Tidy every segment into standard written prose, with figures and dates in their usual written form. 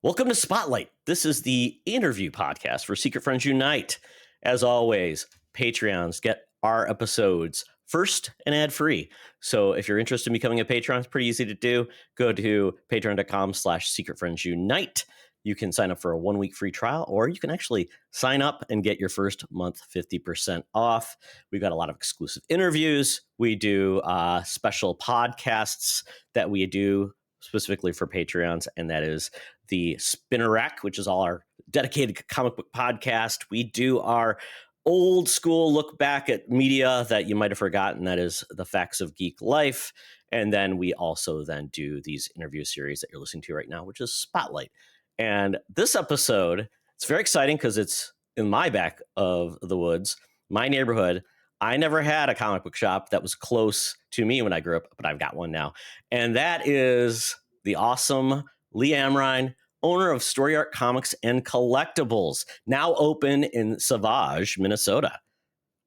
Welcome to Spotlight. This is the interview podcast for Secret Friends Unite. As always, Patreons get our episodes first and ad-free. So if you're interested in becoming a Patreon, it's pretty easy to do. Go to patreon.com/secretfriendsunite. You can sign up for a 1-week free trial, or you can actually sign up and get your first month 50% off. We've got a lot of exclusive interviews. We do special podcasts that we do specifically for Patreons, and that is the Spinner Rack, which is all our dedicated comic book podcast. We do our old school look back at media that you might have forgotten. That is the Facts of Geek Life. And then we also then do these interview series that you're listening to right now, which is Spotlight. And this episode, it's very exciting because it's in my back of the woods, my neighborhood. I never had a comic book shop that was close to me when I grew up, but I've got one now. And that is the awesome Lee Amrine, owner of Story Art Comics and Collectibles, now open in Savage, Minnesota.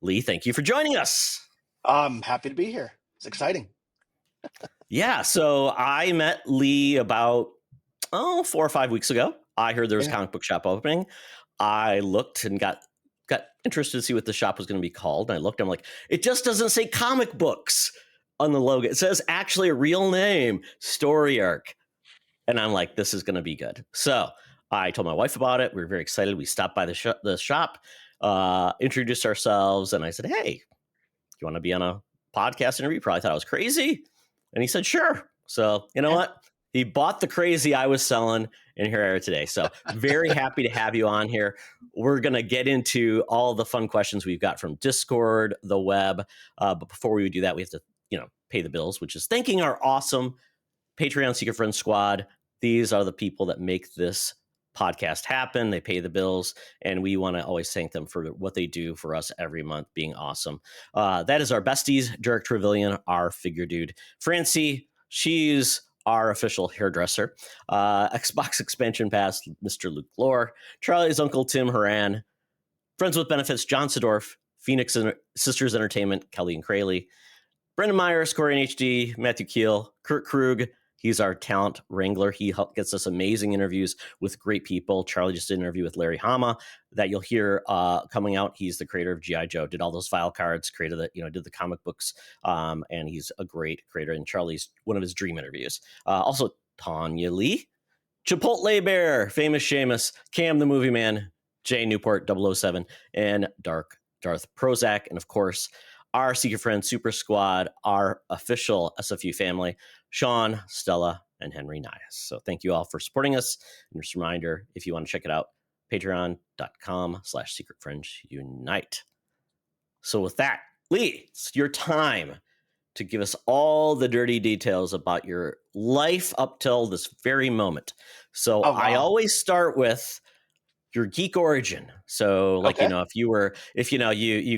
Lee, thank you for joining us. I'm happy to be here. It's exciting. Yeah, so I met Lee about 4 or 5 weeks ago. I heard there was a comic book shop opening. I looked and got interested to see what the shop was going to be called. And I looked, I'm like, it just doesn't say comic books on the logo. It says actually a real name, Story Arc. And I'm like, this is going to be good. So I told my wife about it. We were very excited. We stopped by the shop, introduced ourselves. And I said, hey, you want to be on a podcast interview? Probably thought I was crazy. And he said, sure. So you know what? He bought the crazy I was selling, and here I are today. So very happy to have you on here. We're going to get into all the fun questions we've got from Discord, the web. But before we do that, we have to, pay the bills, which is thanking our awesome Patreon Secret Friends squad. These are the people that make this podcast happen. They pay the bills, and we want to always thank them for what they do for us every month, being awesome. That is our besties, Derek Trevelyan, our figure dude. Francie, she's our official hairdresser. Xbox Expansion Pass, Mr. Luke Lore. Charlie's Uncle Tim Horan. Friends with Benefits, John Sedorf. Phoenix Sisters Entertainment, Kelly and Crayley. Brendan Myers, Corey and HD, Matthew Keel, Kurt Krug. He's our talent wrangler. He gets us amazing interviews with great people. Charlie just did an interview with Larry Hama that you'll hear coming out. He's the creator of G.I. Joe, did all those file cards, created the, did the comic books, and he's a great creator. And Charlie's one of his dream interviews. Also, Tanya Lee, Chipotle Bear, Famous Seamus, Cam the Movie Man, Jay Newport, 007, and Darth Prozac, and of course, our Secret Friends Super Squad, our official SFU family, Sean, Stella, and Henry Nias. So thank you all for supporting us. And just a reminder, if you want to check it out, patreon.com/secretfriendsunite. So with that, Lee, it's your time to give us all the dirty details about your life up till this very moment. So I always start with your geek origin. So like, if you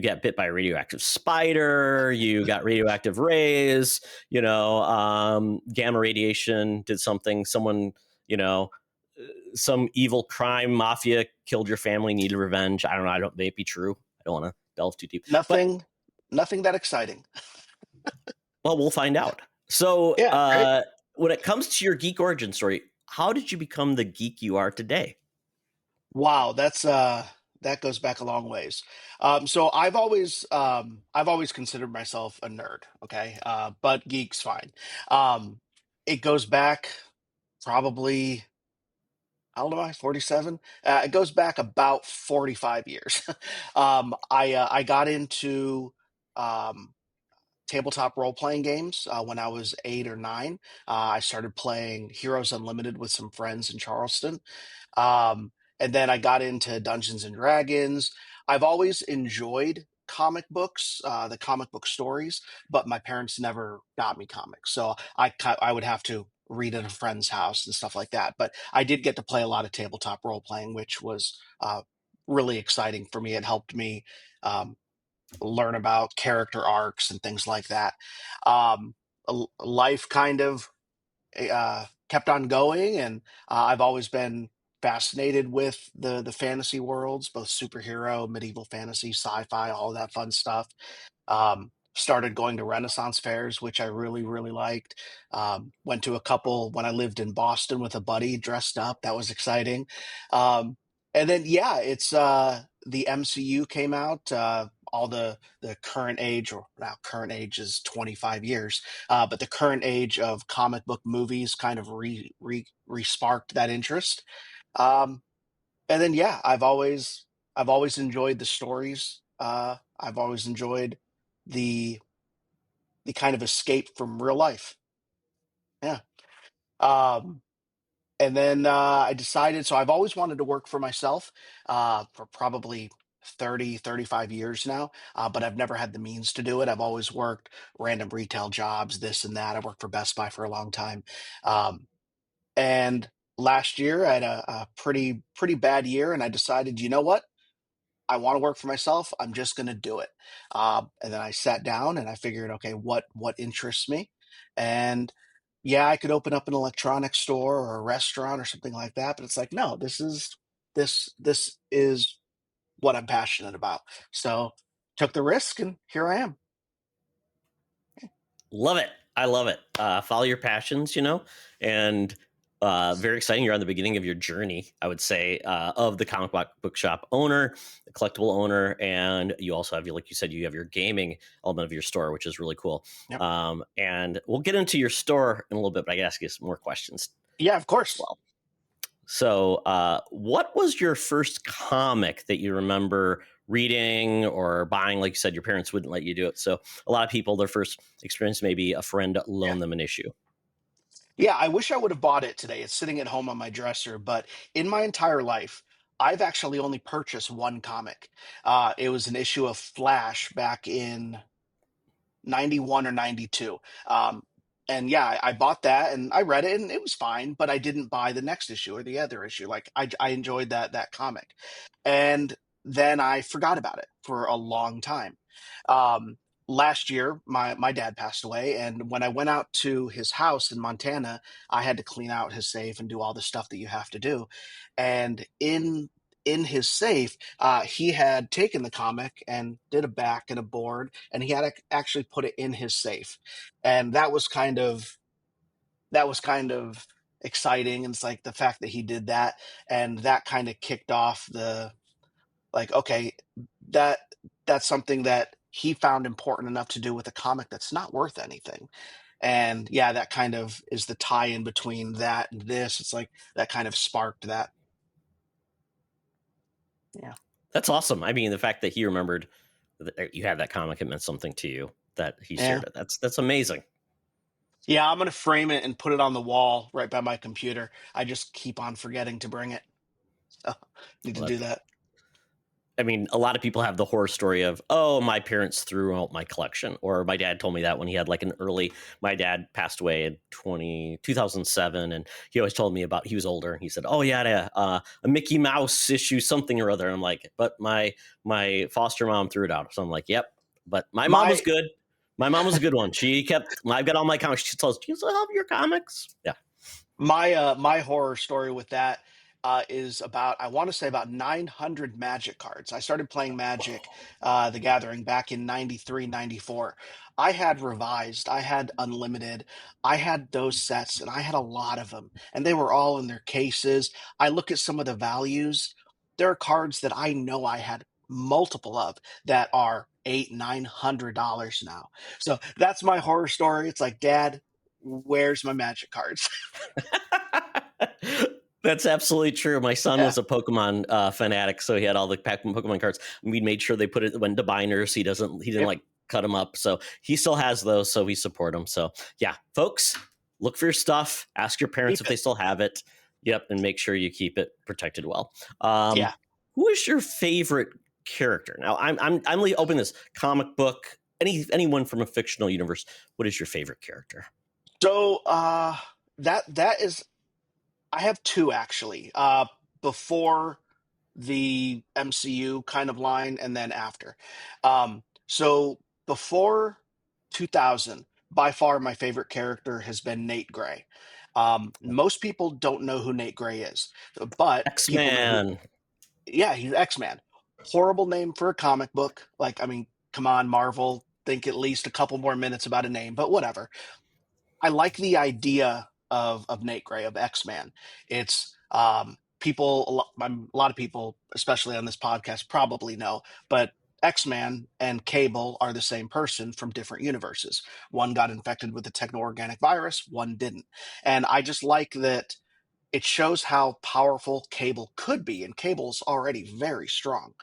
get bit by a radioactive spider, you got radioactive rays, gamma radiation did something, someone, some evil crime mafia killed your family, needed revenge. I don't know. May it be true. I don't want to delve too deep. Nothing that exciting. Well, we'll find out. So when it comes to your geek origin story, how did you become the geek you are today? Wow, that goes back a long ways. So I've always considered myself a nerd. Okay, but geek's fine. It goes back probably, I don't know, 47. It goes back about 45 years. I got into tabletop role-playing games when I was 8 or 9. I started playing Heroes Unlimited with some friends in Charleston. And then I got into Dungeons and Dragons. I've always enjoyed comic books, the comic book stories, but my parents never got me comics. So I would have to read at a friend's house and stuff like that. But I did get to play a lot of tabletop role playing, which was really exciting for me. It helped me learn about character arcs and things like that. Life kind of kept on going, and I've always been fascinated with the fantasy worlds, both superhero, medieval fantasy, sci-fi, all that fun stuff. started going to Renaissance fairs, which I really, really liked. Went to a couple when I lived in Boston with a buddy dressed up. That was exciting. Um, and then, yeah, it's the MCU came out. All the current age, or now current age is 25 years, but the current age of comic book movies kind of re sparked that interest. Um, and then, yeah, I've always enjoyed the stories. I've always enjoyed the kind of escape from real life. Yeah. Um, and then I decided, so I've always wanted to work for myself for probably 35 years now, but I've never had the means to do it. I've always worked random retail jobs, this and that. I worked for Best Buy for a long time. Um, and last year I had a pretty bad year, and I decided, you know what? I want to work for myself. I'm just going to do it. And then I sat down and I figured, okay, what interests me? And yeah, I could open up an electronics store or a restaurant or something like that. But it's like, no, this is what I'm passionate about. So took the risk, and here I am. Love it. I love it. Follow your passions, and very exciting. You're on the beginning of your journey, I would say, of the book shop owner, the collectible owner, and you also have, like you said, you have your gaming element of your store, which is really cool. Yep. And we'll get into your store in a little bit, but I ask you some more questions Yeah, of as course. well. So, what was your first comic that you remember reading or buying? Like you said, your parents wouldn't let you do it. So, a lot of people, their first experience, maybe a friend Yeah. loaned them an issue. Yeah, I wish I would have bought it today. It's sitting at home on my dresser, but in my entire life, I've actually only purchased one comic. It was an issue of Flash back in 91 or 92. And yeah, I bought that and I read it and it was fine, but I didn't buy the next issue or the other issue. Like I enjoyed that comic. And then I forgot about it for a long time. Um, Last year, my dad passed away, and when I went out to his house in Montana, I had to clean out his safe and do all the stuff that you have to do. And in his safe, he had taken the comic and did a back and a board, and he had actually put it in his safe, and that was kind of exciting. And it's like the fact that he did that, and that kind of kicked off the, like, okay, that that's something that he found important enough to do with a comic that's not worth anything. And yeah, that kind of is the tie in between that and this. It's like that kind of sparked that. Yeah. That's awesome. I mean, the fact that he remembered that you had that comic, it meant something to you that he Yeah. shared it. That's amazing. Yeah, I'm gonna frame it and put it on the wall right by my computer. I just keep on forgetting to bring it. So need to Well, do that. I mean, a lot of people have the horror story of, oh, my parents threw out my collection. Or my dad told me that when he had like my dad passed away in 2007. And he always told me about, he was older. And he said, oh, yeah, a Mickey Mouse issue, something or other. And I'm like, but my foster mom threw it out. So I'm like, yep. But my mom was My good. My mom was a good one. I've got all my comics. She tells, do you still have your comics? Yeah. my horror story with that is about, I want to say, about 900 Magic cards. I started playing Magic, the Gathering, back in 93, 94. I had Revised, I had Unlimited, I had those sets, and I had a lot of them, and they were all in their cases. I look at some of the values. There are cards that I know I had multiple of that are $800, $900 now. So that's my horror story. It's like, Dad, where's my Magic cards? That's absolutely true. My son Yeah. was a Pokemon fanatic, so he had all the Pokemon cards. We made sure they put it went to binders. He didn't Yep. like cut them up, so he still has those. So we support him. So yeah, folks, look for your stuff. Ask your parents Keep if they it. still have it. Yep, and make sure you keep it protected well. Yeah. Who is your favorite character? Now, I'm really open this comic book. Anyone from a fictional universe. What is your favorite character? So that is, I have two actually. Before the MCU kind of line, and then after. So before 2000, by far my favorite character has been Nate Gray. Most people don't know who Nate Gray is, but X people know who. Man. Yeah, he's X-Man. Horrible name for a comic book. Like, I mean, come on, Marvel. think at least a couple more minutes about a name, but whatever. I like the idea of Nate Gray of X Man. It's people a lot of people, especially on this podcast, probably know, but X Man and Cable are the same person from different universes. One got infected with the techno organic virus, one didn't, and I just like that it shows how powerful Cable could be, and Cable's already very strong.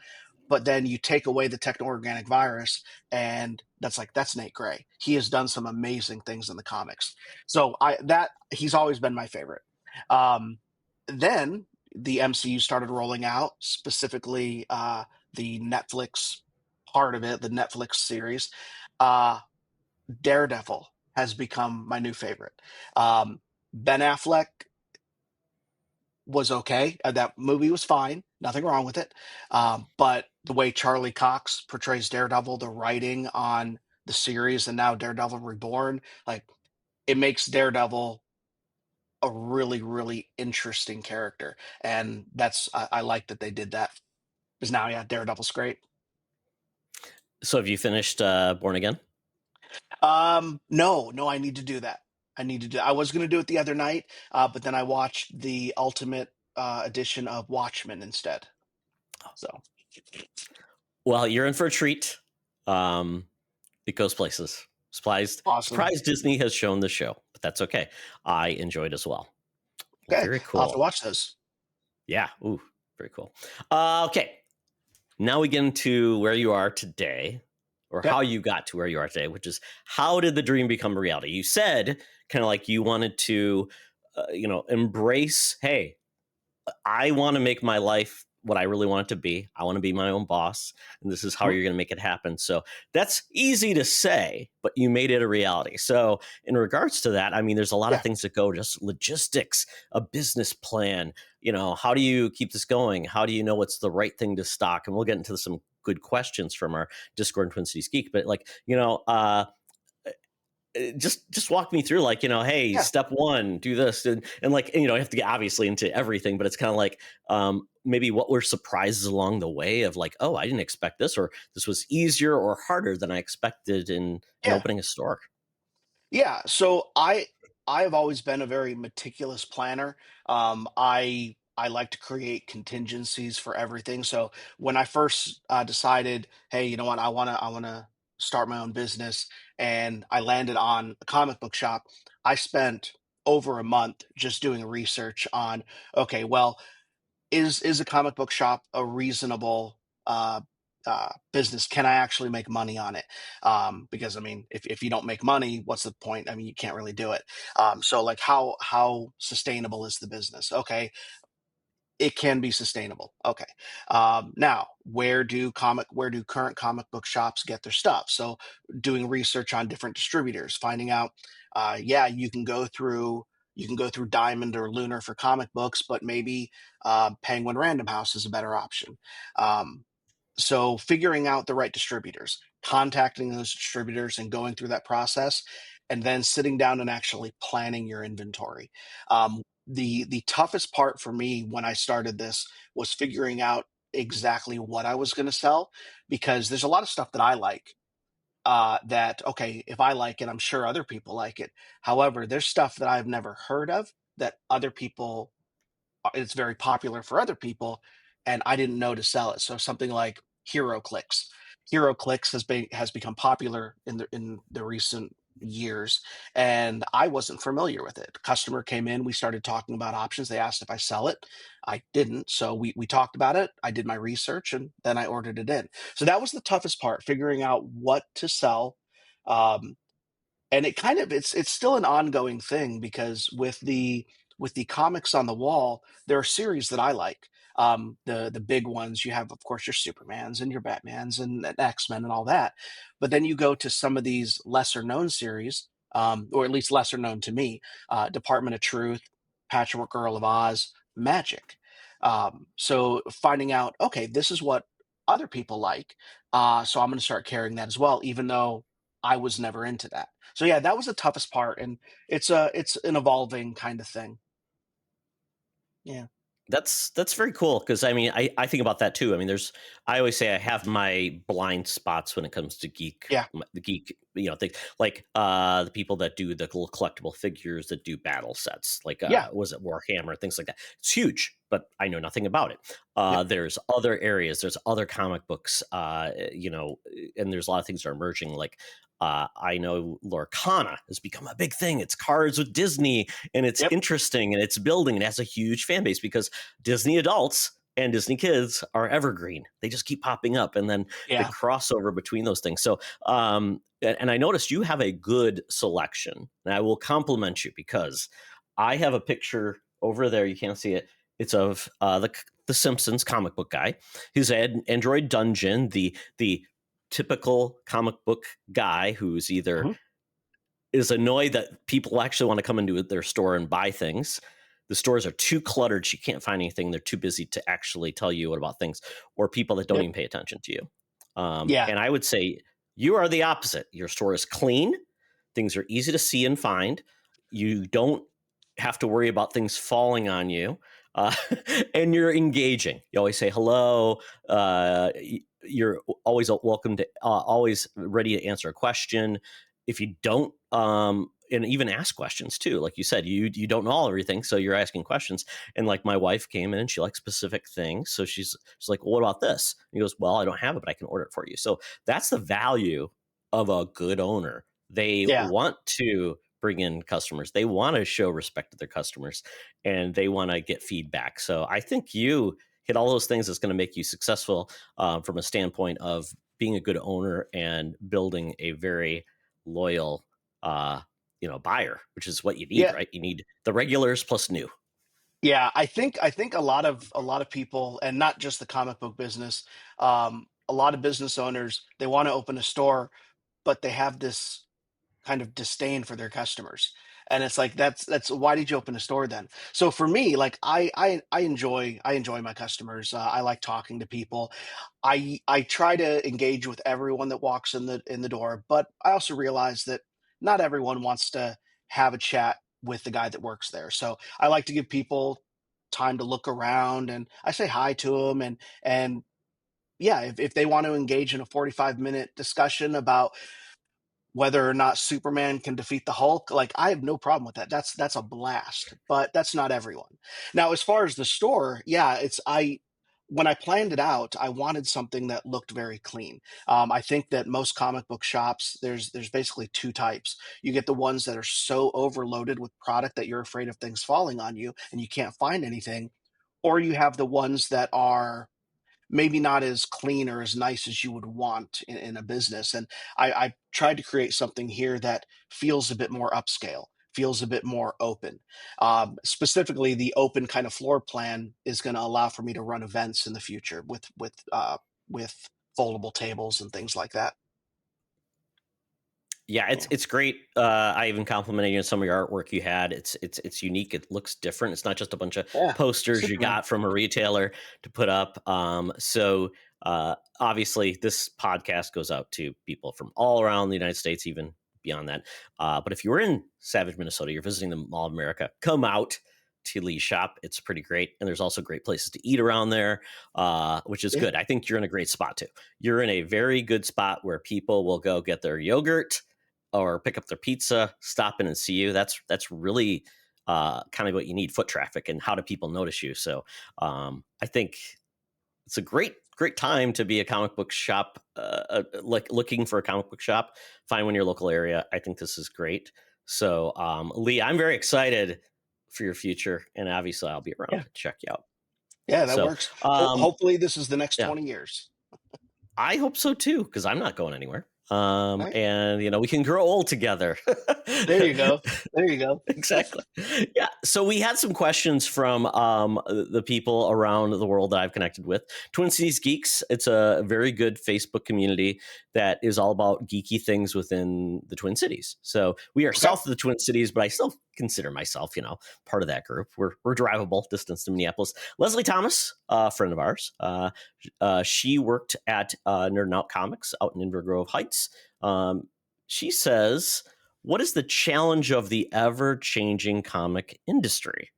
But then you take away the techno-organic virus, and that's Nate Gray. He has done some amazing things in the comics. So I that he's always been my favorite. Um, then the MCU started rolling out, specifically the Netflix part of it, the Netflix series. Uh, Daredevil has become my new favorite. Ben Affleck was okay. That movie was fine. Nothing wrong with it. But the way Charlie Cox portrays Daredevil, the writing on the series, and now Daredevil Reborn, like it makes Daredevil a really, really interesting character. And I like that they did that. Because now, yeah, Daredevil's great. So have you finished Born Again? No, no, I need to do that. I need to do. I was going to do it the other night, but then I watched the Ultimate edition of Watchmen instead. So Well, you're in for a treat. It goes places. awesome. Surprised Disney has shown the show, but that's okay. I enjoyed as well. Well, Okay, very I'll have to cool. watch those. Yeah. Ooh, very cool. Okay. Now we get into where you are today, or Okay. how you got to where you are today, which is how did the dream become reality? You said kind of like you wanted to, embrace, hey, I want to make my life what I really want it to be. I want to be my own boss, and this is how Mhm. you're going to make it happen. So that's easy to say, but you made it a reality. So, in regards to that, I mean, there's a lot of Yeah, things that go just logistics, a business plan. How do you keep this going? How do you know what's the right thing to stock? And we'll get into some good questions from our Discord and Twin Cities Geek. But just walk me through, like, hey, yeah, step one, do this, and like, you have to get obviously into everything, but it's kind of like, maybe what were surprises along the way of like, oh, I didn't expect this, or this was easier or harder than I expected in yeah, opening a store. yeah. So I have always been a very meticulous planner. I like to create contingencies for everything. So when I first decided, hey, you know what, I wanna start my own business, and I landed on a comic book shop. I spent over a month just doing research on, okay, well, is a comic book shop a reasonable business? Can I actually make money on it? Because I mean, if you don't make money, what's the point? I mean, you can't really do it. So like, how sustainable is the business? Okay, it can be sustainable. Okay. Now, where do current comic book shops get their stuff? So, doing research on different distributors, finding out, yeah, you can go through Diamond or Lunar for comic books, but maybe Penguin Random House is a better option. Um, so figuring out the right distributors, contacting those distributors and going through that process, and then sitting down and actually planning your inventory. The toughest part for me when I started this was figuring out exactly what I was going to sell, because there's a lot of stuff that I like, that, okay, if I like it, I'm sure other people like it. However, there's stuff that I've never heard of that other people, it's very popular for other people, and I didn't know to sell it. So something like Hero Clicks. Hero Clicks has become popular in the recent years, and I wasn't familiar with it. Customer came in, we started talking about options. They asked if I sell it. I didn't, so we talked about it. I did my research, and then I ordered it in. So that was the toughest part, figuring out what to sell. Um, and it's still an ongoing thing, because with the comics on the wall, there are series that I like. The big ones, you have, of course, your Supermans and your Batmans and X-Men and all that. But then you go to some of these lesser known series, or at least lesser known to me, Department of Truth, Patchwork Girl of Oz, Magic. So finding out, okay, this is what other people like, so I'm going to start carrying that as well, even though I was never into that. So yeah, that was the toughest part, and it's an evolving kind of thing. Yeah. That's very cool because I mean I think about that too. I mean, I always say I have my blind spots when it comes to Yeah, the geek thing like the people that do the little collectible figures that do battle sets like yeah, was it Warhammer things like that. It's huge, but I know nothing about it. yep, There's other areas, there's other comic books, and there's a lot of things that are emerging like. I know Lorcana has become a big thing. It's cards with Disney, and it's yep, interesting, and it's building, and it has a huge fan base because Disney adults and Disney kids are evergreen. They just keep popping up, and then the yeah. crossover between those things. So, and I noticed you have a good selection, and I will compliment you because I have a picture over there. You can't see it. It's of the Simpsons comic book guy. His Android Dungeon, the typical comic book guy who's either Mhm. is annoyed that people actually want to come into their store and buy things. The stores are too cluttered. She can't find anything. They're too busy to actually tell you about things, or people that don't Yep, even pay attention to you. yeah, And I would say you are the opposite. Your store is clean. Things are easy to see and find. You don't have to worry about things falling on you. Uh, and you're engaging. You always say hello. You're always welcome to, always ready to answer a question. If you don't, and even ask questions too, like you said, you don't know everything, so you're asking questions. And like my wife came in and she likes specific things, so she's like, well, what about this? And he goes, well, I don't have it, but I can order it for you. So that's the value of a good owner. They yeah, want to bring in customers. They want to show respect to their customers, and they want to get feedback. So I think you hit all those things that's going to make you successful from a standpoint of being a good owner and building a very loyal buyer, which is what you need, yeah. right? You need the regulars plus new. Yeah, I think a lot of people, and not just the comic book business, a lot of business owners, they want to open a store, but they have this kind of disdain for their customers. And it's like that's why did you open a store then? So for me, like I enjoy my customers. I like talking to people. I try to engage with everyone that walks in the door, but I also realize that not everyone wants to have a chat with the guy that works there. So I like to give people time to look around, and I say hi to them, and yeah, if they want to engage in a 45-minute discussion about whether or not Superman can defeat the Hulk, like, I have no problem with that. That's a blast, but that's not everyone. Now, as far as the store, yeah, it's I when I planned it out, I wanted something that looked very clean. I think that most comic book shops, there's basically two types. You get the ones that are so overloaded with product that you're afraid of things falling on you and you can't find anything, or you have the ones that are maybe not as clean or as nice as you would want in a business. And I tried to create something here that feels a bit more upscale, feels a bit more open. Specifically, the open kind of floor plan is going to allow for me to run events in the future with foldable tables and things like that. Yeah, Yeah, it's great. I even complimented you on some of your artwork you had. It's unique. It looks different. It's not just a bunch of yeah, posters you Superman. got from a retailer to put up. So obviously, this podcast goes out to people from all around the United States, even beyond that. But if you're in Savage, Minnesota, you're visiting the Mall of America, come out to Lee's shop. It's pretty great, and there's also great places to eat around there, which is Yeah, good. I think you're in a great spot too. You're in a very good spot where people will go get their yogurt or pick up their pizza, stop in and see you. That's really kind of what you need, foot traffic, and how do people notice you. So I think it's a great time to be a comic book shop, like looking for a comic book shop. Find one in your local area. I think this is great. So Lee, I'm very excited for your future, and obviously I'll be around yeah, to check you out. yeah. That So works. Hopefully, this is the next yeah, 20 years. I hope so too, because I'm not going anywhere. All right, And we can grow old together. there you go. There you go. Exactly. Yeah. So we had some questions from the people around the world that I've connected with. Twin Cities Geeks. It's a very good Facebook community that is all about geeky things within the Twin Cities. So we are Okay. south of the Twin Cities, but I still consider myself, part of that group. We're drivable distance to Minneapolis. Leslie Thomas, a friend of ours, she worked at Nerd and Out Comics out in Inver Grove Heights. She says, what is the challenge of the ever changing comic industry?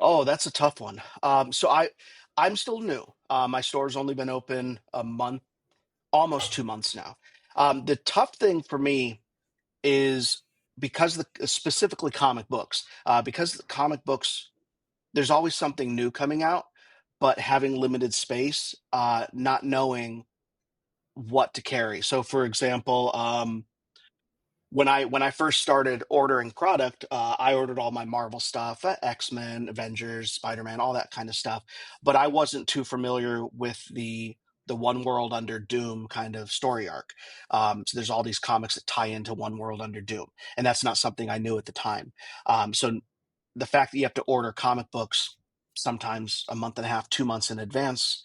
Oh, that's a tough one. I'm still new. My store's only been open a month, almost 2 months now. The tough thing for me is because specifically comic books, because the comic books, there's always something new coming out, but having limited space, not knowing what to carry. So, for example, when I first started ordering product, I ordered all my Marvel stuff, X-Men, Avengers, Spider-Man, all that kind of stuff. But I wasn't too familiar with the One World Under Doom kind of story arc. So there's all these comics that tie into One World Under Doom, and that's not something I knew at the time. So the fact that you have to order comic books sometimes a month and a half, 2 months in advance,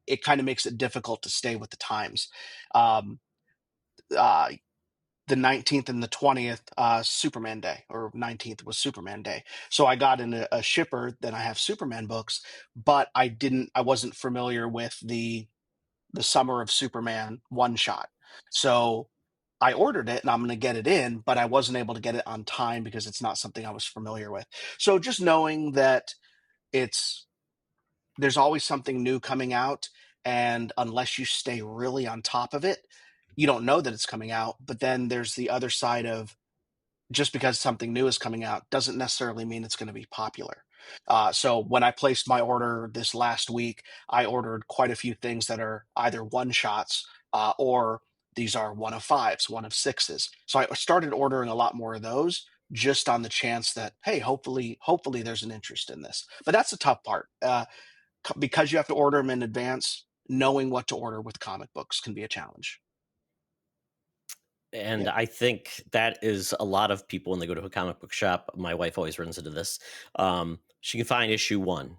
it kind of makes it difficult to stay with the times. Um, uh, the 19th and the 20th, Superman Day, or 19th was Superman Day. So I got in a shipper, then I have Superman books, but I wasn't familiar with the Summer of Superman one shot. So I ordered it and I'm going to get it in, but I wasn't able to get it on time because it's not something I was familiar with. So just knowing that it's there's always something new coming out, and unless you stay really on top of it, you don't know that it's coming out. But then there's the other side of, just because something new is coming out doesn't necessarily mean it's going to be popular. So when I placed my order this last week, I ordered quite a few things that are either one shots, or these are one of fives, one of sixes. So I started ordering a lot more of those, just on the chance that, hey, hopefully there's an interest in this. But that's the tough part, because you have to order them in advance. Knowing what to order with comic books can be a challenge. And Yeah, I think that is a lot of people when they go to a comic book shop. My wife always runs into this. She can find issue one,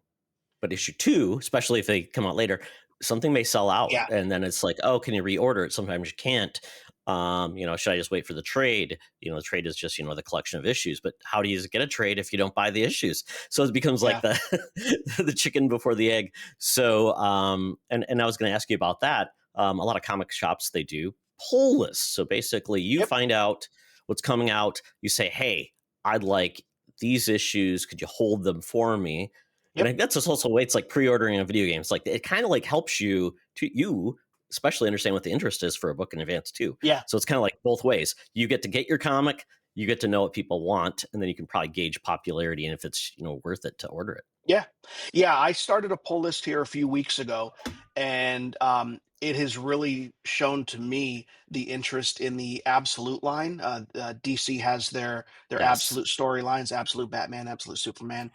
but issue two, especially if they come out later, something may sell out, yeah, and then it's like, oh, can you reorder it? Sometimes you can't. Should I just wait for the trade? The trade is just the collection of issues. But how do you get a trade if you don't buy the issues? So it becomes like yeah. the the chicken before the egg. So and I was going to ask you about that. A lot of comic shops, they do pull lists. So basically, you Yep, find out what's coming out. You say, hey, I'd like these issues. Could you hold them for me? And I yep, think that's just also a way it's like pre-ordering a video game. It's like it kind of like helps you especially understand what the interest is for a book in advance too. yeah. So it's kind of like both ways. You get to get your comic, you get to know what people want, and then you can probably gauge popularity and if it's worth it to order it. Yeah. Yeah, I started a pull list here a few weeks ago, and it has really shown to me the interest in the Absolute line. DC has their Yes. Absolute storylines, Absolute Batman, Absolute Superman.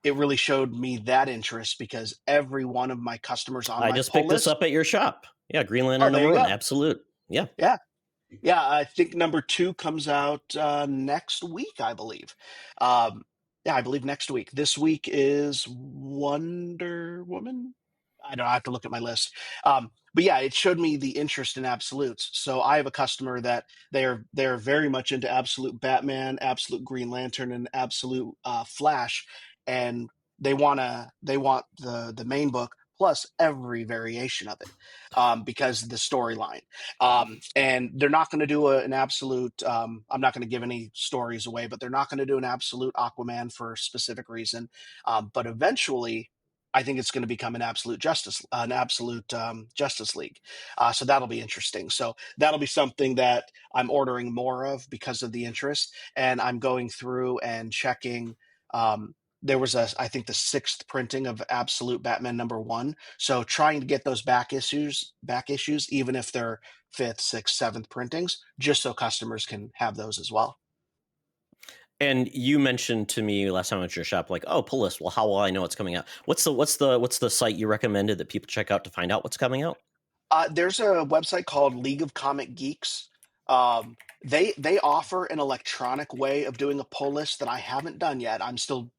It really showed me that interest because every one of my customers on I my just pull picked this list. up at your shop. Yeah, Green Oh, Lantern there number you one. go. Absolute. Yeah. Yeah. Yeah, I think number 2 comes out, next week, I believe. Um, yeah, I believe next week. This week is Wonder Woman? I don't know, I have to look at my list. But yeah, it showed me the interest in absolutes. So I have a customer that they're very much into Absolute Batman, Absolute Green Lantern, and Absolute, Flash, and they want the main book plus every variation of it, because of the storyline. And they're not going to do an absolute. I'm not going to give any stories away, but they're not going to do an absolute Aquaman for a specific reason. But eventually, I think it's going to become an absolute Justice League. So that'll be interesting. So that'll be something that I'm ordering more of because of the interest, and I'm going through and checking. There was I think the sixth printing of Absolute Batman number one. So trying to get those back issues, even if they're fifth, sixth, seventh printings, just so customers can have those as well. And you mentioned to me last time I went to your shop, like, oh, pull list. Well, how will I know what's coming out? What's the site you recommended that people check out to find out what's coming out? There's a website called League of Comic Geeks. They offer an electronic way of doing a pull list that I haven't done yet. I'm still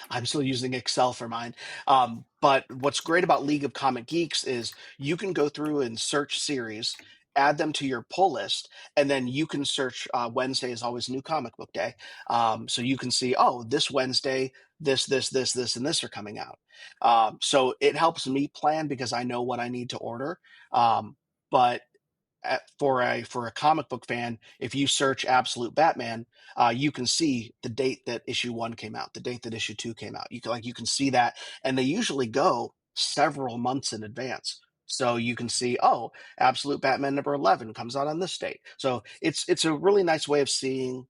I'm still using Excel for mine. But what's great about League of Comic Geeks is you can go through and search series, add them to your pull list, and then you can search. Wednesday is always New Comic Book Day, so you can see, oh, this Wednesday, this, and this are coming out. So it helps me plan because I know what I need to order. Um, but for a comic book fan, if you search Absolute Batman, you can see the date that issue one came out, the date that issue two came out. You can see that, and they usually go several months in advance. So you can see, oh, Absolute Batman number 11 comes out on this date. So it's a really nice way of seeing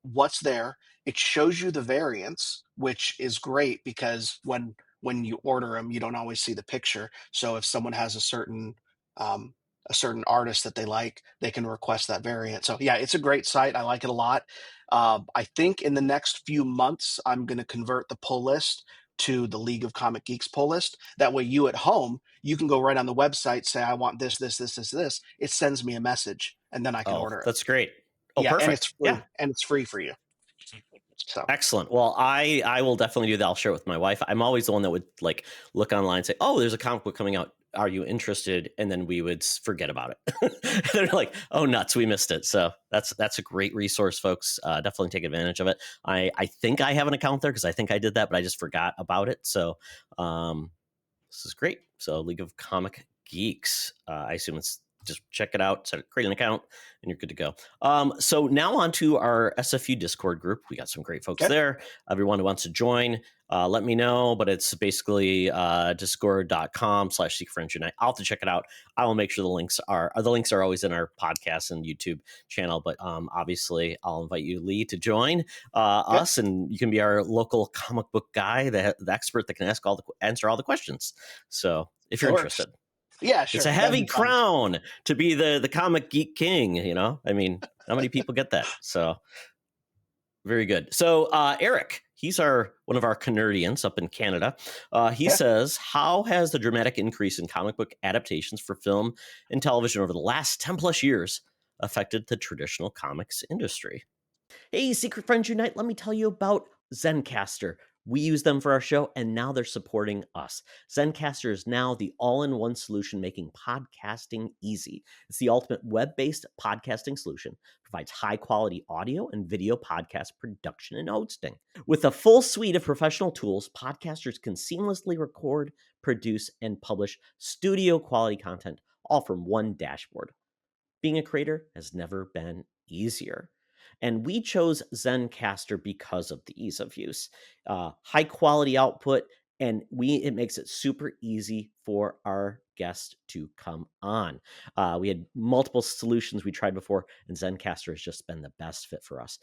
what's there. It shows you the variants, which is great because when you order them, you don't always see the picture. So if someone has um, a certain artist that they like, they can request that variant. So yeah, it's a great site. I like it a lot. I think in the next few months, I'm going to convert the pull list to the League of Comic Geeks pull list. That way, you at home, you can go right on the website, say, I want this, this, this, this, this. It sends me a message, and then I can Oh, order it. that's great. Oh, Yeah, and it's perfect. Yeah. free, and it's free for you. So Excellent. Well, I will definitely do that. I'll share it with my wife. I'm always the one that would like look online and say, "Oh, there's a comic book coming out. Are you interested?" And then we would forget about it. They're like, "Oh, nuts, we missed it." So that's a great resource, folks. Definitely take advantage of it. I think I have an account there because I think I did that, but I just forgot about it. So this is great. So League of Comic Geeks. I assume it's just check it out, create an account, and you're good to go. So now on to our SFU Discord group. We got some great folks okay, there. Everyone who wants to join, let me know. But it's basically discord.com/seekfriendsunite. I'll have to check it out. I will make sure the links are always in our podcast and YouTube channel. But obviously, I'll invite you, Lee, to join okay, us, and you can be our local comic book guy, the expert that can answer all the questions. So if you're that works. interested. Yeah, It's sure, a that'd heavy be fun. crown to be the comic geek king, you know? I mean, how many people get that? So very good. So Eric, he's one of our Canadians up in Canada. He Yeah. says, how has the dramatic increase in comic book adaptations for film and television over the last 10 plus years affected the traditional comics industry? Hey, Secret Friends Unite, let me tell you about Zencaster. We use them for our show, and now they're supporting us. Zencaster is now the all in one solution making podcasting easy. It's the ultimate web based podcasting solution, provides high quality audio and video podcast production and hosting. With a full suite of professional tools, podcasters can seamlessly record, produce, and publish studio quality content all from one dashboard. Being a creator has never been easier. And we chose Zencaster because of the ease of use, high quality output, and it makes it super easy for our guests to come on. We had multiple solutions we tried before, and Zencaster has just been the best fit for us.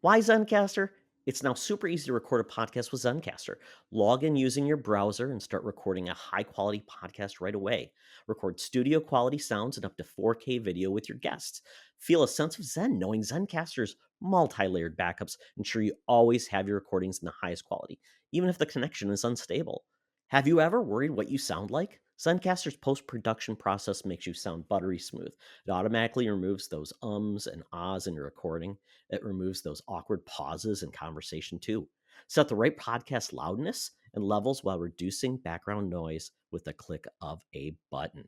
Why Zencaster? It's now super easy to record a podcast with Zencaster. Log in using your browser and start recording a high quality podcast right away. Record studio quality sounds and up to 4K video with your guests. Feel a sense of Zen knowing Zencaster's multi layered backups ensure you always have your recordings in the highest quality, even if the connection is unstable. Have you ever worried what you sound like? Zencaster's post production process makes you sound buttery smooth. It automatically removes those ums and ahs in your recording. It removes those awkward pauses in conversation too. Set the right podcast loudness and levels while reducing background noise with the click of a button.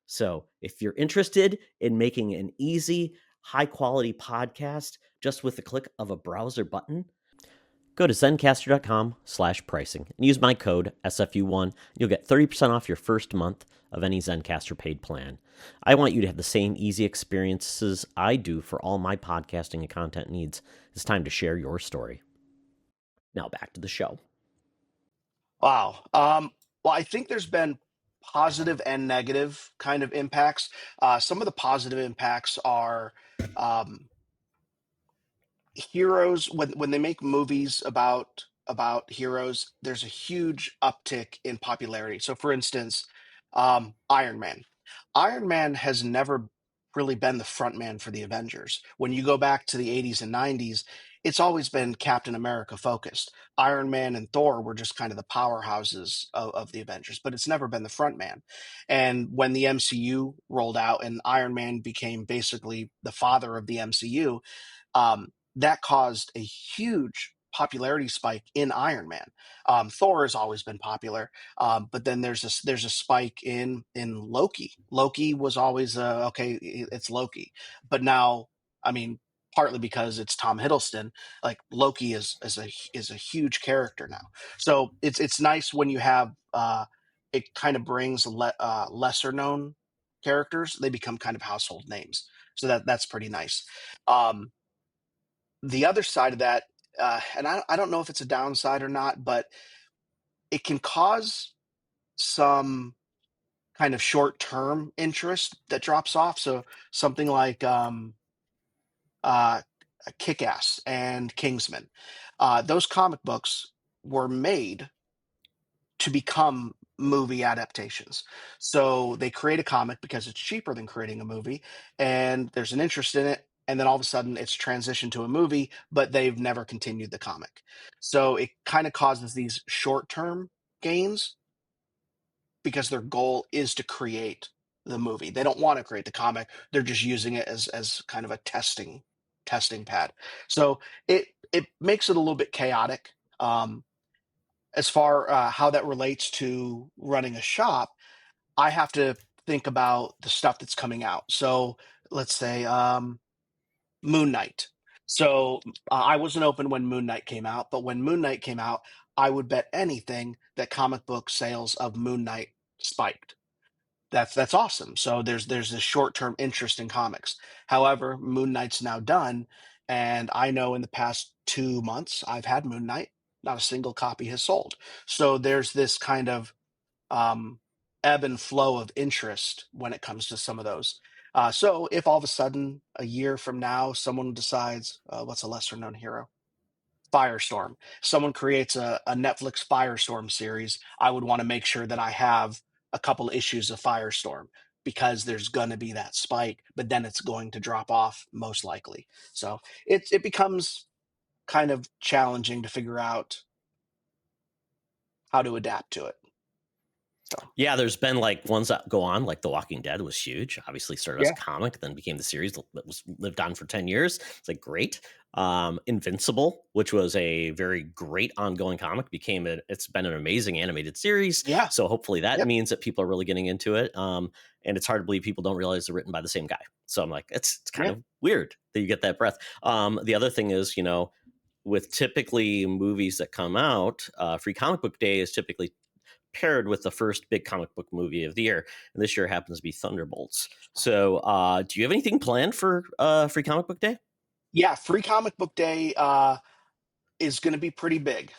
So, if you're interested in making an easy, high quality podcast just with the click of a browser button, go to zencaster.com/pricing and use my code SFU1. You'll get 30% off your first month of any Zencaster paid plan. I want you to have the same easy experiences I do for all my podcasting and content needs. It's time to share your story. Now back to the show. Wow. Well, I think there's been positive and negative kind of impacts. Some of the positive impacts are um, heroes when they make movies about heroes. There's a huge uptick in popularity. So, for instance, Iron Man. Iron Man has never really been the front man for the Avengers. When you go back to the 80s and 90s, it's always been Captain America focused. Iron Man and Thor were just kind of the powerhouses of the Avengers, but it's never been the front man. And when the MCU rolled out and Iron Man became basically the father of the MCU, that caused a huge popularity spike in Iron Man. Thor has always been popular, but then there's a spike in Loki. Loki was always okay. It's Loki, but now, I mean, partly because it's Tom Hiddleston, like Loki is a huge character now. So it's nice when you have it kind of brings lesser known characters, they become kind of household names. So that's pretty nice. Um, the other side of that, and I don't know if it's a downside or not, but it can cause some kind of short term interest that drops off. So something like uh, Kick Ass and Kingsman, those comic books were made to become movie adaptations. So they create a comic because it's cheaper than creating a movie, and there's an interest in it. And then all of a sudden it's transitioned to a movie, but they've never continued the comic. So it kind of causes these short term gains because their goal is to create the movie. They don't want to create the comic. They're just using it as kind of a testing pad. So it makes it a little bit chaotic. As far how that relates to running a shop, I have to think about the stuff that's coming out. So let's say Moon Knight. So I wasn't open when Moon Knight came out, but when Moon Knight came out, I would bet anything that comic book sales of Moon Knight spiked. That's awesome. So there's this short-term interest in comics. However, Moon Knight's now done, and I know in the past 2 months I've had Moon Knight, not a single copy has sold. So there's this kind of um, ebb and flow of interest when it comes to some of those. So if all of a sudden a year from now someone decides, what's a lesser known hero? Firestorm. Someone creates a Netflix Firestorm series, I would want to make sure that I have a couple issues of Firestorm because there's going to be that spike, but then it's going to drop off most likely. So it becomes kind of challenging to figure out how to adapt to it. So Yeah, there's been like ones that go on, like The Walking Dead was huge. Obviously started as a yeah, comic, then became the series that was lived on for 10 years. It's like great. Invincible, which was a very great ongoing comic, it's been an amazing animated series. yeah, So hopefully that yep, means that people are really getting into it. And it's hard to believe people don't realize they're written by the same guy. So I'm like, it's kind yeah, of weird that you get that breath. The other thing is, with typically movies that come out, Free Comic Book Day is typically paired with the first big comic book movie of the year. And this year happens to be Thunderbolts. So, do you have anything planned for Free Comic Book Day? yeah. Free Comic Book Day. Is going to be pretty big.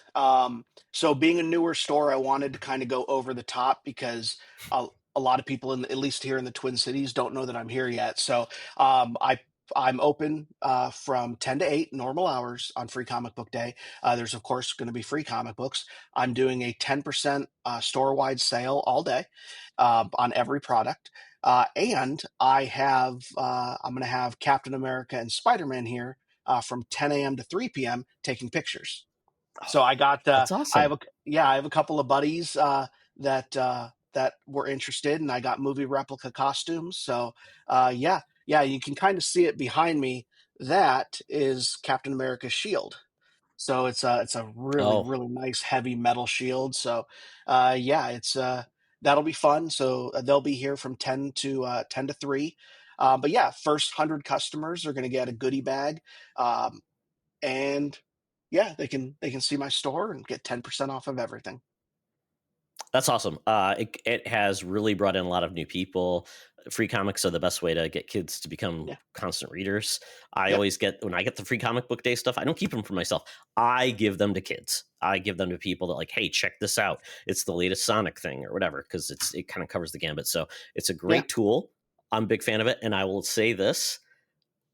So being a newer store, I wanted to kind of go over the top because a lot of people, at least here in the Twin Cities, don't know that I'm here yet. So I'm open from 10 to 8 normal hours on Free Comic Book Day. There's of course going to be free comic books. I'm doing a 10% store wide sale all day on every product. And I'm going to have Captain America and Spider Man here from 10 a.m. to 3 p.m. taking pictures. So Oh, that's awesome. I have a couple of buddies that were interested, and I got movie replica costumes. So yeah, you can kind of see it behind me. That is Captain America's shield. So it's a really Oh, really nice heavy metal shield. So yeah, it's that'll be fun. So they'll be here from 10 to 3. But yeah, first 100 customers are going to get a goodie bag. Um, and yeah, they can see my store and get 10% off of everything. that's awesome. It has really brought in a lot of new people. Free comics are the best way to get kids to become Yeah. constant readers. I Yep. always get when I get the free comic book day stuff, I don't keep them for myself. I give them to kids. I give them to people that like, hey, check this out. It's the latest Sonic thing or whatever, because it kind of covers the gambit. So it's a Yeah. great tool. I'm a big fan of it. And I will say this: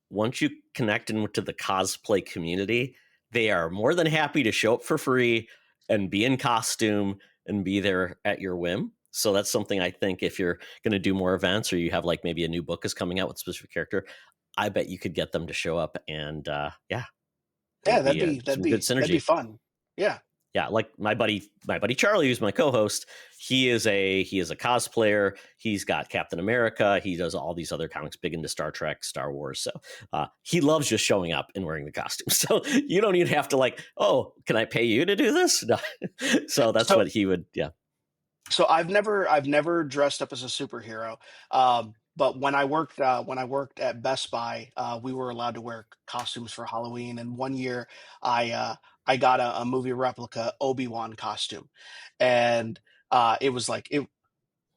once you connect into the cosplay community, they are more than happy to show up for free and be in costume and be there at your whim. So that's something I think if you're going to do more events or you have like maybe a new book is coming out with a specific character, I bet you could get them to show up and yeah, it Yeah, would that'd be be that'd some good be that'd be synergy. fun. Yeah. Yeah, like my buddy Charlie, who's my co-host. He is a cosplayer. He's got Captain America. He does all these other comics, big into Star Trek, Star Wars. So he loves just showing up and wearing the costume. So you don't even have to like, oh, can I pay you to do this? No. So that's So what he would. Yeah. so I've never dressed up as a superhero. But when I worked at Best Buy, we were allowed to wear costumes for Halloween. And one year, I uh, I got a movie replica Obi-Wan costume, and it was like it.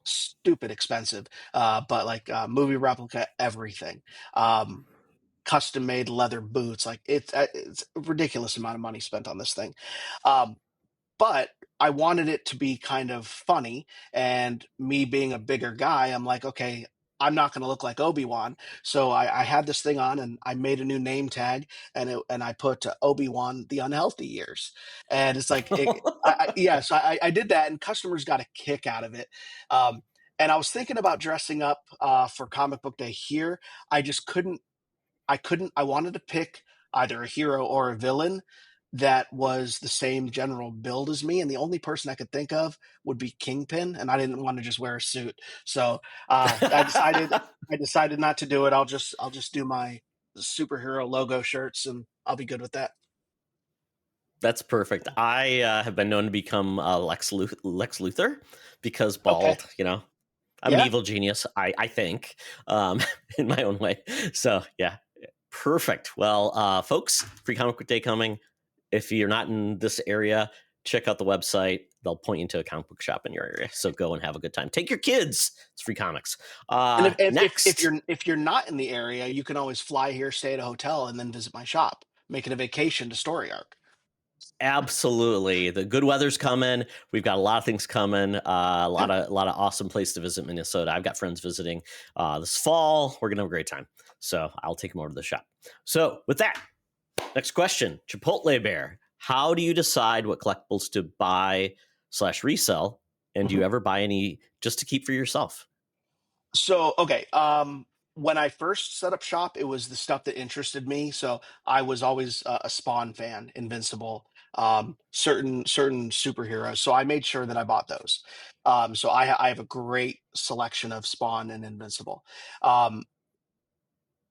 stupid expensive, but like movie replica, everything. Um, Custom made leather boots. Like it's a ridiculous amount of money spent on this thing. Um, but I wanted it to be kind of funny. And me being a bigger guy, I'm like, okay, I'm not going to look like Obi-Wan. So I had this thing on and I made a new name tag and I put Obi-Wan the unhealthy years. And it's like, yeah, so I did that and customers got a kick out of it. Um, and I was thinking about dressing up for comic book day here. I just couldn't. I wanted to pick either a hero or a villain that was the same general build as me, and the only person I could think of would be Kingpin, and I didn't want to just wear a suit. So I decided not to do it. I'll just do my superhero logo shirts, and I'll be good with that. That's perfect. I have been known to become Lex Luthor because Okay. bald. I'm an Yeah. evil genius. I think, in my own way. So yeah, perfect. Well, folks, Free Comic Book Day coming. If you're not in this area, check out the website. They'll point you to a comic book shop in your area. So go and have a good time. Take your kids. It's free comics. And if Next, you're not in the area, you can always fly here, stay at a hotel, and then visit my shop, make it a vacation to Story Arc. absolutely. The good weather's coming. We've got a lot of things coming. Yeah. A lot of awesome place to visit Minnesota. I've got friends visiting this fall. We're gonna have a great time. So I'll take them over to the shop. So with that, next question, Chipotle Bear. How do you decide what collectibles to buy slash resell? And do Mhm. you ever buy any just to keep for yourself? So, okay, when I first set up shop, it was the stuff that interested me. So I was always a Spawn fan, Invincible, certain superheroes. So I made sure that I bought those. So I have a great selection of Spawn and Invincible. Um,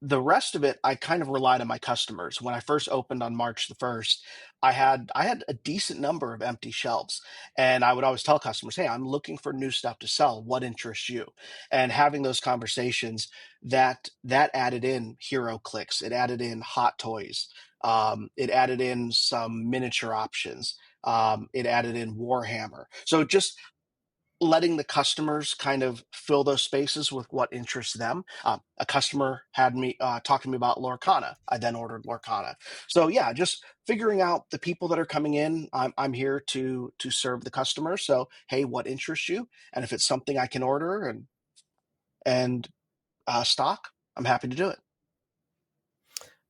the rest of it, I kind of relied on my customers. When I first opened on March the 1st, I had a decent number of empty shelves, and I would always tell customers, "Hey, I'm looking for new stuff to sell. What interests you?" And having those conversations, that added in hero clicks, it added in hot toys, it added in some miniature options, it added in Warhammer. So just letting the customers kind of fill those spaces with what interests them. A customer had me talk to me about Lorcana. I then ordered Lorcana. So yeah, just figuring out the people that are coming in. I'm here to serve the customer. So hey, what interests you? And if it's something I can order and stock, I'm happy to do it.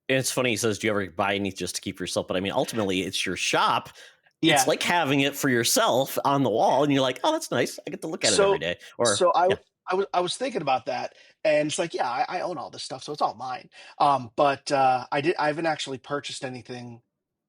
And it's funny, he says, do you ever buy anything just to keep for yourself? But I mean, ultimately, it's your shop. It's Yeah. like having it for yourself on the wall. And you're like, oh, that's nice. I get to look at it every So day. Or, so I yeah. I was thinking about that, and it's like, yeah, I own all this stuff, so it's all mine. But I haven't actually purchased anything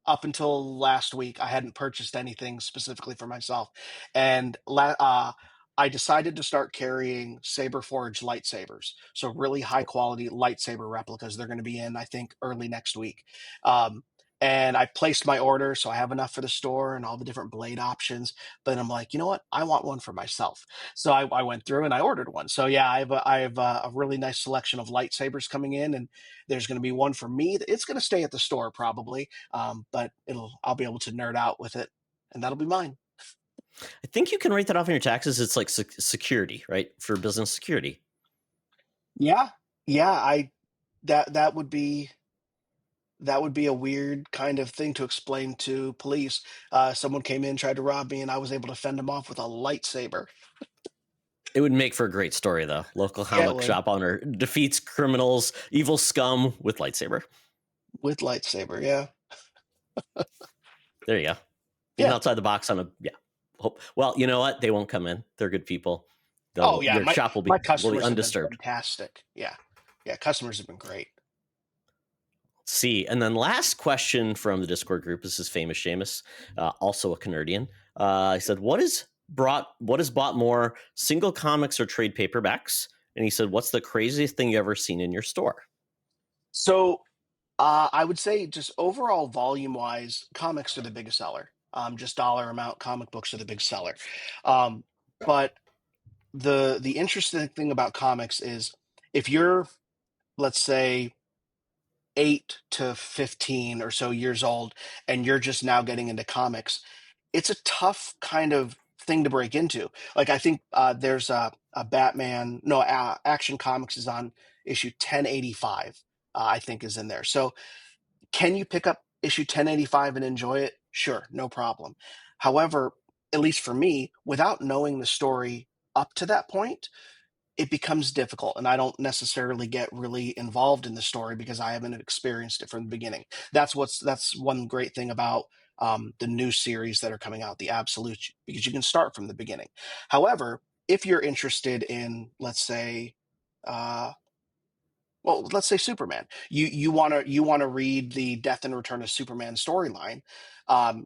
up until last week. I hadn't purchased anything specifically for myself, and I decided to start carrying saber forged lightsabers, so really high quality lightsaber replicas. They're going to be in, I think, early next week. Um, and I placed my order, so I have enough for the store and all the different blade options. But I'm like, you know what? I want one for myself. So I went through and I ordered one. So yeah, I have a really nice selection of lightsabers coming in, and there's going to be one for me. It's going to stay at the store probably, but I'll be able to nerd out with it, and that'll be mine. I think you can write that off in your taxes. It's like security, right? For business security. Yeah, yeah. I that that would be a weird kind of thing to explain to police. Someone came in, tried to rob me, and I was able to fend them off with a lightsaber. It would make for a great story, though. Local Yeah, it comic would shop owner defeats criminals, evil scum with lightsaber. with lightsaber. Yeah, There you go. Thinking yeah. outside the box on a yeah. Hope. Well, you know what? They won't come in. They're good people. Oh yeah, Your my shop my will be customers have been undisturbed. fantastic. Yeah, yeah. Customers have been great. Let's see, and then last question from the Discord group. This is famous Seamus, also a Canadian. He said, What has bought more single comics or trade paperbacks?" And he said, "What's the craziest thing you ever seen in your store?" So I would say just overall volume wise, comics are the biggest seller. Just dollar amount, comic books are the big seller. Um, but the interesting thing about comics is if you're, let's say, 8 to 15 or so years old and you're just now getting into comics, it's a tough kind of thing to break into. Like I think there's a Batman, no, Action Comics is on issue 1085. I think is in there. So can you pick up issue 1085 and enjoy it? Sure, no problem. However, at least for me, without knowing the story up to that point, it becomes difficult, and I don't necessarily get really involved in the story because I haven't experienced it from the beginning. That's one great thing about the new series that are coming out, the Absolute, because you can start from the beginning. However, if you're interested in, let's say, uh, well, let's say Superman. You want to read the Death and Return of Superman storyline.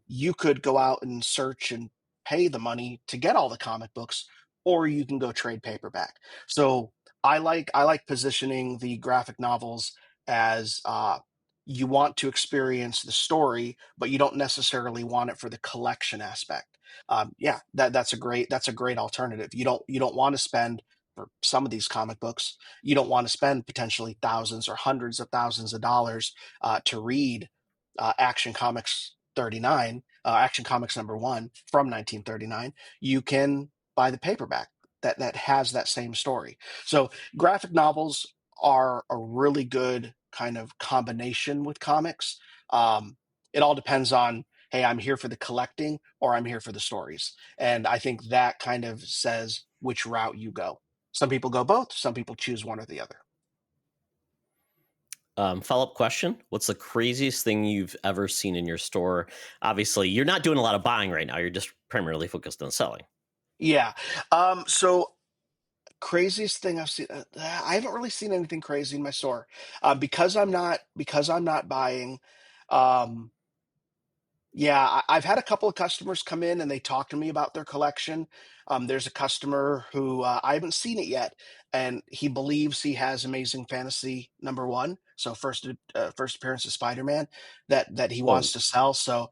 You could go out and search and pay the money to get all the comic books, or you can go trade paperback. So I like positioning the graphic novels as you want to experience the story, but you don't necessarily want it for the collection aspect. Yeah, that's a great alternative. You don't want to spend for some of these comic books, you don't want to spend potentially thousands or hundreds of thousands of dollars to read Action Comics 39, Action Comics #1 from 1939. You can buy the paperback that has that same story. So graphic novels are a really good kind of combination with comics. It all depends on, hey, I'm here for the collecting or I'm here for the stories. And I think that kind of says which route you go. Some people go both. Some people choose one or the other. Follow-up question. What's the craziest thing you've ever seen in your store? Obviously, you're not doing a lot of buying right now. You're just primarily focused on selling. Yeah. So craziest thing I've seen. I haven't really seen anything crazy in my store because I'm not buying. Um, Yeah, I've had a couple of customers come in and they talk to me about their collection. There's a customer who I haven't seen it yet, and he believes he has Amazing Fantasy #1, so first appearance of Spider-Man that he wants Whoa. to sell. So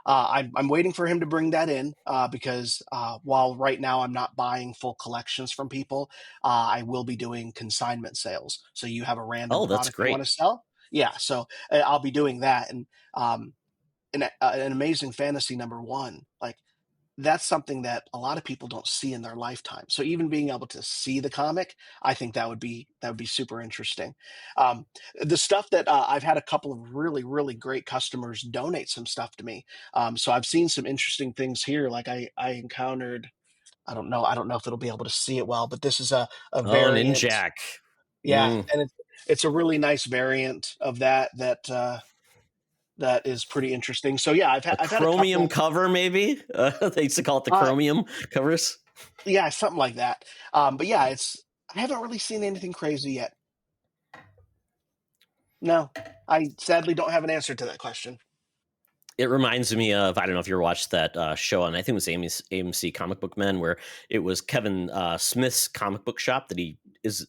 I'm waiting for him to bring that in because while right now I'm not buying full collections from people, I will be doing consignment sales. So you have a random Oh, that's product you want great. to sell, yeah. So I'll be doing that, and um, an amazing fantasy #1, like that's something that a lot of people don't see in their lifetime. So even being able to see the comic, I think that would be super interesting. Um, the stuff that I've had a couple of really really great customers donate some stuff to me. So I've seen some interesting things here. Like I encountered. I don't know if it'll be able to see it well, but this is a Oh, variant. Ninjak. Yeah, Mm. and it's a really nice variant of that is pretty interesting. So yeah, A I've had a chromium couple. cover, maybe? They used to call it the Uh, chromium covers. yeah, something like that. But yeah, it's I haven't really seen anything crazy yet. No, I sadly don't have an answer to that question. It reminds me of, I don't know if you ever watched that show on, I think it was AMC Comic Book Men, where it was Kevin Smith's comic book shop that he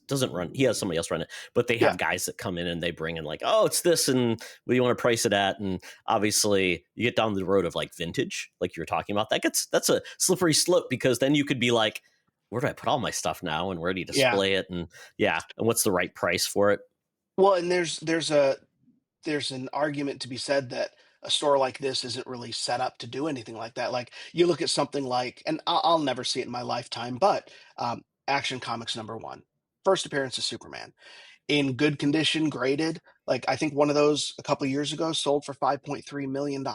doesn't run. He has somebody else run it, but they Yeah, have guys that come in and they bring in like, oh, it's this, and what do you want to price it at? And obviously, you get down the road of like vintage, like you were talking about. That's a slippery slope, because then you could be like, where do I put all my stuff now, and where do you yeah. display it, and yeah, and what's the right price for it? Well, and there's an argument to be said that a store like this isn't really set up to do anything like that. Like you look at something like, and I'll never see it in my lifetime, but Action Comics #1, first appearance of Superman in good condition, graded. Like I think one of those a couple years ago sold for $5.3 million.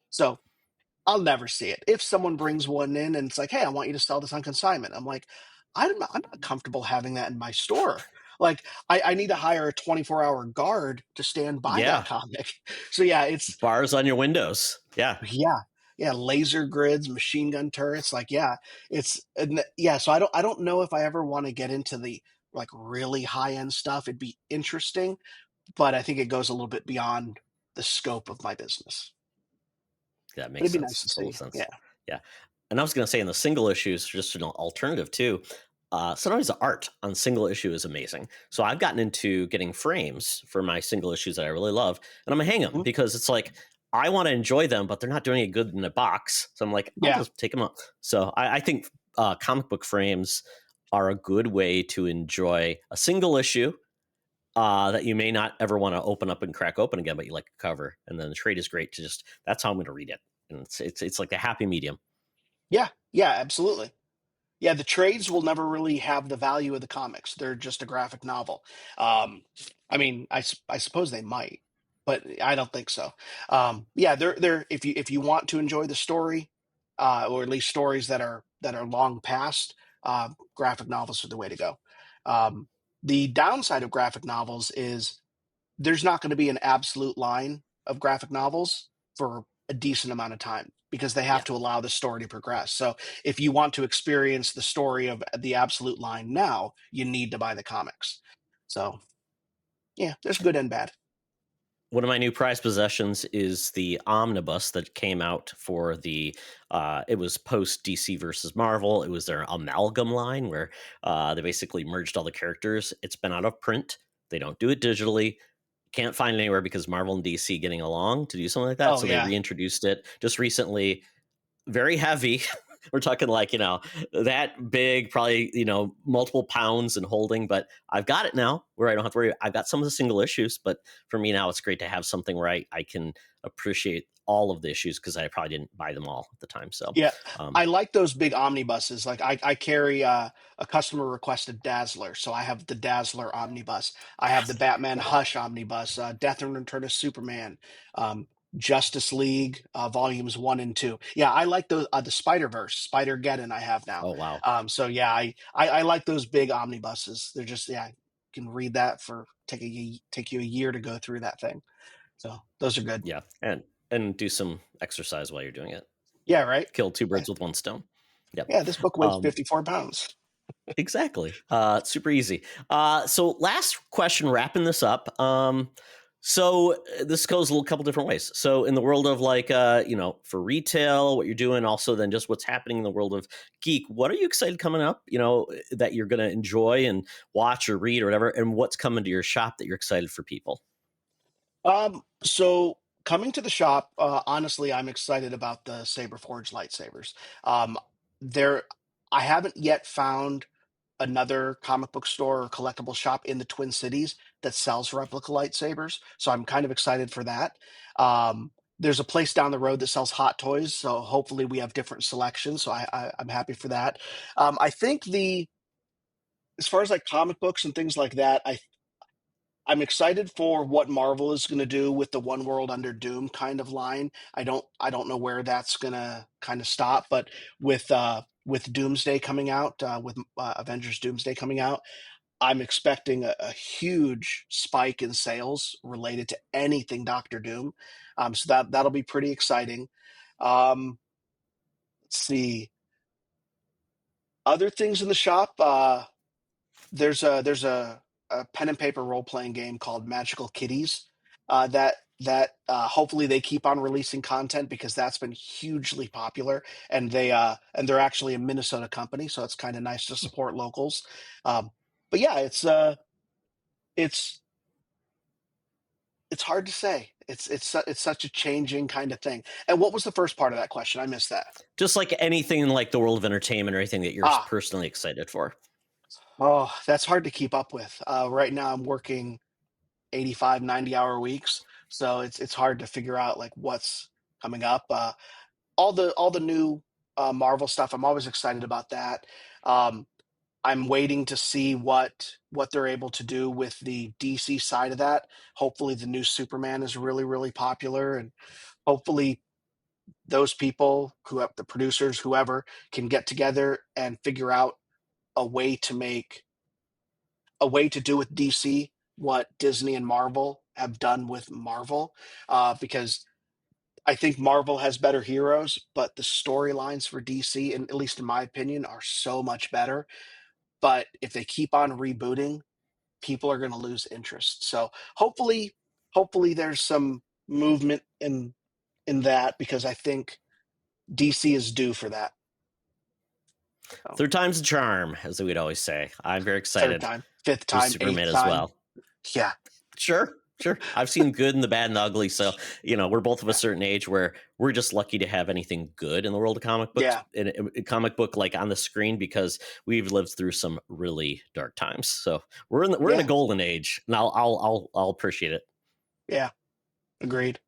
So I'll never see it. If someone brings one in and it's like, "Hey, I want you to sell this on consignment," I'm like, I'm not comfortable having that in my store. Like, I need to hire a 24-hour guard to stand by that Yeah, comic. So yeah, it's bars on your windows. Yeah. yeah, yeah, laser grids, machine gun turrets. Like, yeah, yeah. So I don't know if I ever want to get into the like really high end stuff. It'd be interesting, but I think it goes a little bit beyond the scope of my business. That But makes it'd be nice sense. to Total see. sense. Yeah. Yeah. And I was going to say, in the single issues, just an alternative too. Sometimes the art on single issue is amazing. So I've gotten into getting frames for my single issues that I really love, and I'm gonna hang them Mhm. because it's like I want to enjoy them, but they're not doing it good in a box. So I'm like, I'll Yeah. just take them up. So I think comic book frames are a good way to enjoy a single issue that you may not ever want to open up and crack open again, but you like the cover, and then the trade is great to just. That's how I'm going to read it, and it's like the happy medium. Yeah, yeah, absolutely. Yeah, the trades will never really have the value of the comics. They're just a graphic novel. Um, I mean, I suppose they might, but I don't think so. Yeah, they're if you want to enjoy the story, or at least stories that are long past, graphic novels are the way to go. Um, the downside of graphic novels is there's not going to be an absolute line of graphic novels for a decent amount of time because they have Yeah. to allow the story to progress. So if you want to experience the story of the absolute line now, you need to buy the comics. So yeah, there's good and bad. One of my new prized possessions is the omnibus that came out for the it was post DC versus Marvel. It was their amalgam line where they basically merged all the characters. It's been out of print. They don't do it digitally. Can't find it anywhere because Marvel and DC getting along to do something like that. Oh So they yeah. reintroduced it just recently. Very heavy. We're talking like, that big, probably, multiple pounds and holding, but I've got it now where I don't have to worry. I've got some of the single issues, but for me now, it's great to have something where I can appreciate all of the issues because I probably didn't buy them all at the time. So, Yeah, um, I like those big omnibuses. Like I carry a customer requested Dazzler, so I have the Dazzler omnibus. I have the Dazzler. Batman Hush omnibus, Death and Return of Superman, um, Justice League volumes 1 and 2. Yeah, I like those. The Spider Verse, Spider Geddon. I have now. Oh, wow. So yeah, I like those big omnibuses. They're just yeah, you can read that for take you a year to go through that thing. So those are good. Yeah. And do some exercise while you're doing it. Yeah, right. Kill two Yeah, birds with one stone. Yep. yeah. This book weighs Um, 54 pounds. Exactly. Super easy. So last question, wrapping this up. This goes a little couple different ways. So in the world of like, for retail, what you're doing, also then just what's happening in the world of geek, what are you excited coming up, that you're going to enjoy and watch or read or whatever, and what's coming to your shop that you're excited for people? So coming to the shop, honestly, I'm excited about the Saber Forge lightsabers. Um, there, I haven't yet found another comic book store or collectible shop in the Twin Cities that sells replica lightsabers, so I'm kind of excited for that. There's a place down the road that sells hot toys, so hopefully we have different selections. So I'm happy for that. I think the as far as like comic books and things like that, I'm excited for what Marvel is going to do with the One World Under Doom kind of line. I don't know where that's going to kind of stop, but with Doomsday coming out, with Avengers Doomsday coming out, I'm expecting a huge spike in sales related to anything Doctor Doom. So that'll be pretty exciting. Um, let's see other things in the shop. There's a pen and paper role playing game called Magical Kitties that hopefully they keep on releasing content because that's been hugely popular, and they're actually a Minnesota company, so it's kind of nice to support locals. Um, but yeah, it's it's hard to say. It's such a changing kind of thing. And what was the first part of that question? I missed that. Just like anything in like the world of entertainment or anything that you're Ah, personally excited for. oh, that's hard to keep up with. Right now, I'm working 85, 90 hour weeks. So it's hard to figure out like what's coming up. All the new Marvel stuff, I'm always excited about that. Um, I'm waiting to see what they're able to do with the DC side of that. Hopefully the new Superman is really, really popular, and hopefully those people who have the producers, whoever, can get together and figure out a way to make a way to do with DC what Disney and Marvel have done with Marvel, because I think Marvel has better heroes, but the storylines for DC, and at least in my opinion, are so much better. But if they keep on rebooting, people are going to lose interest. So hopefully there's some movement in that because I think DC is due for that. So, Third time's a charm, as we'd always say. I'm very third excited time, fifth for time, Superman eighth as time. well. Yeah, Sure, sure. I've seen good and the bad and the ugly. So, we're both of a yeah, certain age where we're just lucky to have anything good in the world of comic books, yeah, in a comic book like on the screen, because we've lived through some really dark times. So we're in a yeah, golden age, and I'll appreciate it. yeah. Agreed.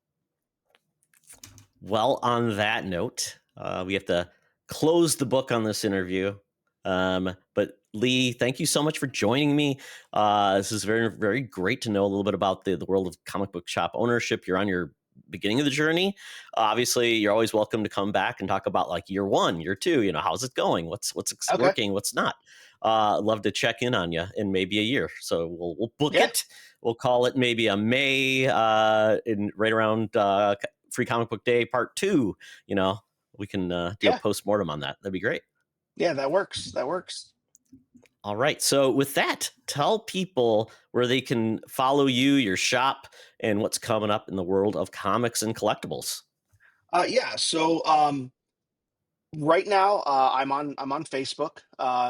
Well, on that note, we have to close the book on this interview. But Lee, thank you so much for joining me. This is very, very great to know a little bit about the world of comic book shop ownership. You're on your beginning of the journey. Obviously, you're always welcome to come back and talk about like year 1, year 2. How's it going? What's Okay. working? What's not? Love to check in on you in maybe a year. So we'll book Yeah. it. We'll call it maybe a May, in right around Free Comic Book Day Part 2. We can do a Yeah. post-mortem on that. That'd be great. Yeah. That works. That works. All right. So with that, tell people where they can follow you, your shop, and what's coming up in the world of comics and collectibles. Yeah. So right now, I'm on Facebook.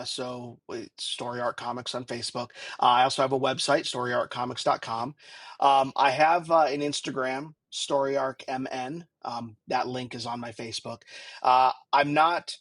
So it's Story Art Comics on Facebook. I also have a website, storyartcomics.com. I have an Instagram, StoryArcMN. That link is on my Facebook. I'm not.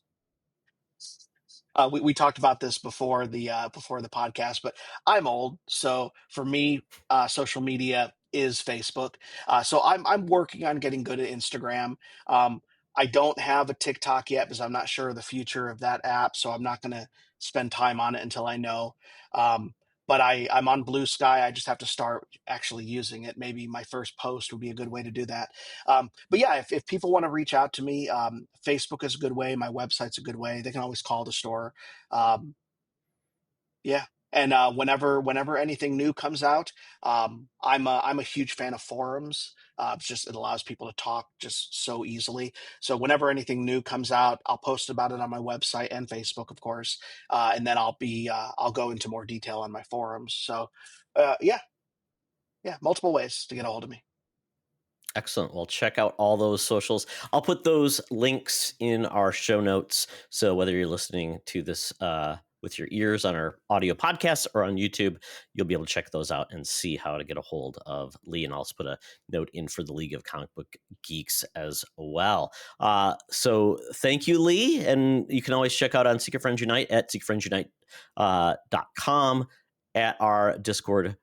We talked about this before the podcast, but I'm old, so for me, social media is Facebook. So I'm working on getting good at Instagram. Um, I don't have a TikTok yet because I'm not sure of the future of that app, so I'm not going to spend time on it until I know. Um, but I'm on Blue Sky. I just have to start actually using it. Maybe my first post would be a good way to do that. But yeah, if people want to reach out to me, Facebook is a good way. My website's a good way. They can always call the store. Um, yeah. And whenever anything new comes out, I'm a huge fan of forums. It's just it allows people to talk just so easily. So whenever anything new comes out, I'll post about it on my website and Facebook, of course. And then I'll go into more detail on my forums. So yeah, yeah, multiple ways to get a hold of me. Excellent. Well, check out all those socials. I'll put those links in our show notes. So whether you're listening to this with your ears on our audio podcast or on YouTube, you'll be able to check those out and see how to get a hold of Lee. And I'll also put a note in for the League of Comic Book Geeks as well. So thank you, Lee. And you can always check out on Secret Friends Unite at secretfriendsunite.com, at our Discord.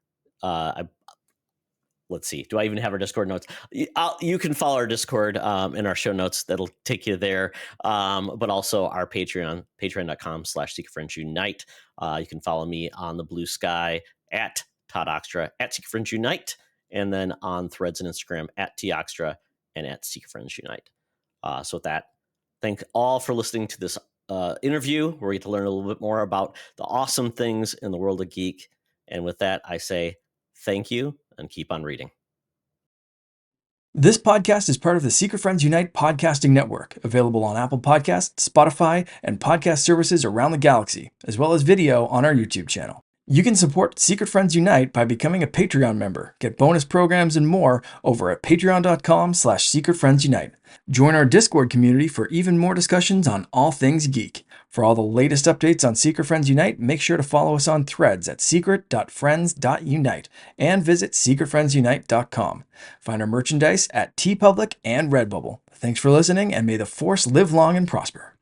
Let's see. Do I even have our Discord notes? You can follow our Discord in our show notes. That'll take you there. But also our Patreon, patreon.com/secretfriendsunite. You can follow me on the Blue Sky at Todd Oxtra, at Secret Friends Unite, and then on Threads and Instagram at Toxtra and at Secret Friends Unite. So with that, thank all for listening to this interview where we get to learn a little bit more about the awesome things in the world of geek. And with that, I say thank you and keep on reading. This podcast is part of the Secret Friends Unite podcasting network, available on Apple Podcasts, Spotify, and podcast services around the galaxy, as well as video on our YouTube channel. You can support Secret Friends Unite by becoming a Patreon member, get bonus programs and more over at patreon.com/secretfriendsunite. Join our Discord community for even more discussions on all things geek. For all the latest updates on Secret Friends Unite, make sure to follow us on Threads at secret.friends.unite and visit secretfriendsunite.com. Find our merchandise at TeePublic and Redbubble. Thanks for listening, and may the Force live long and prosper.